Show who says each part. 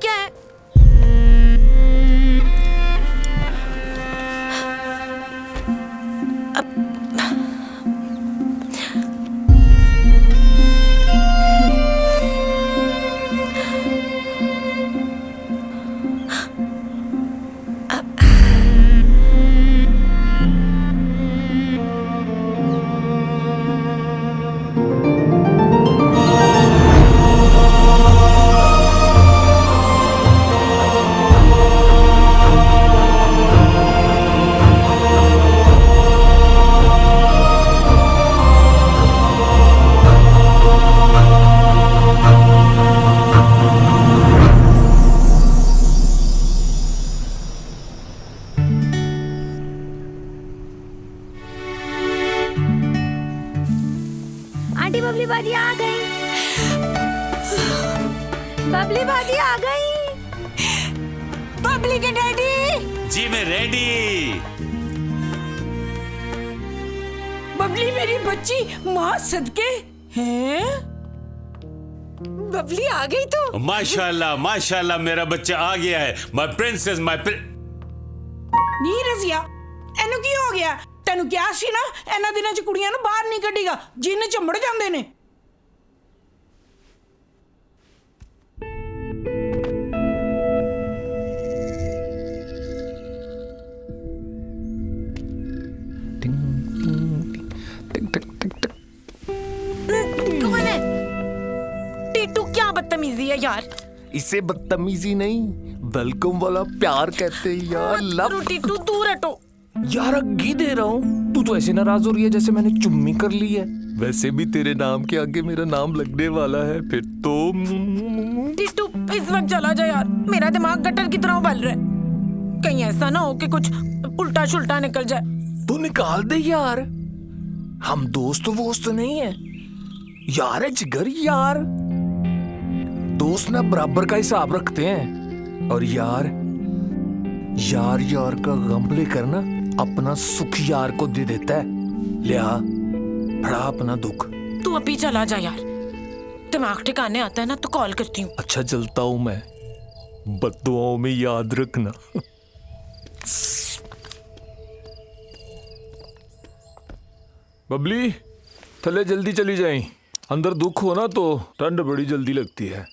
Speaker 1: क्या है? आंटी बबली बाजी आ गई। बबली बाजी आ गई। बबली के डैडी।
Speaker 2: जी मैं रेडी।
Speaker 3: बबली मेरी बच्ची माँ सदके हैं। बबली आ गई तो।
Speaker 2: माशाल्लाह माशाल्लाह मेरा बच्चा आ गया है। माय प्रिंसेस
Speaker 3: नी रजिया एनु की हो गया? तेनु क्या सी ना इन्हां दिनां च कुड़ियां नूं बाहर नहीं कढीगा, जिन्न चंबड़ जांदे ने।
Speaker 1: कौन है? टीटू क्या बदतमीजी है यार।
Speaker 4: इसे बदतमीजी नहीं, वेलकम वाला प्यार कहते हैं यार। लव।
Speaker 1: टीटू दूर हटो।
Speaker 4: यार घी दे रहा हूँ, तू तो ऐसे नाराज हो रही है जैसे मैंने चुम्मी कर ली है। वैसे भी तेरे नाम के आगे मेरा नाम लगने वाला है फिर तो।
Speaker 1: टीटू इस वक्त चला जा यार, मेरा दिमाग गटर की तरह उबल रहा है। कहीं ऐसा ना हो कि कुछ उल्टा शुल्टा निकल जाए।
Speaker 4: तू निकाल दे यार, हम दोस्त वोस्त नहीं है यार, है जिगर यार। दोस्त ना बराबर का हिसाब रखते हैं। और यार यार यार का गम लेकर ना अपना सुख यार को दे देता है। लिया बड़ा अपना दुख।
Speaker 1: तू अभी चला जा यार, दिमाग ठिकाने आता है ना तो कॉल करती हूँ।
Speaker 4: अच्छा चलता हूँ मैं, बद्दुआओं में याद रखना। बबली थले जल्दी चली जाए, अंदर दुख हो ना तो ठंड बड़ी जल्दी लगती है।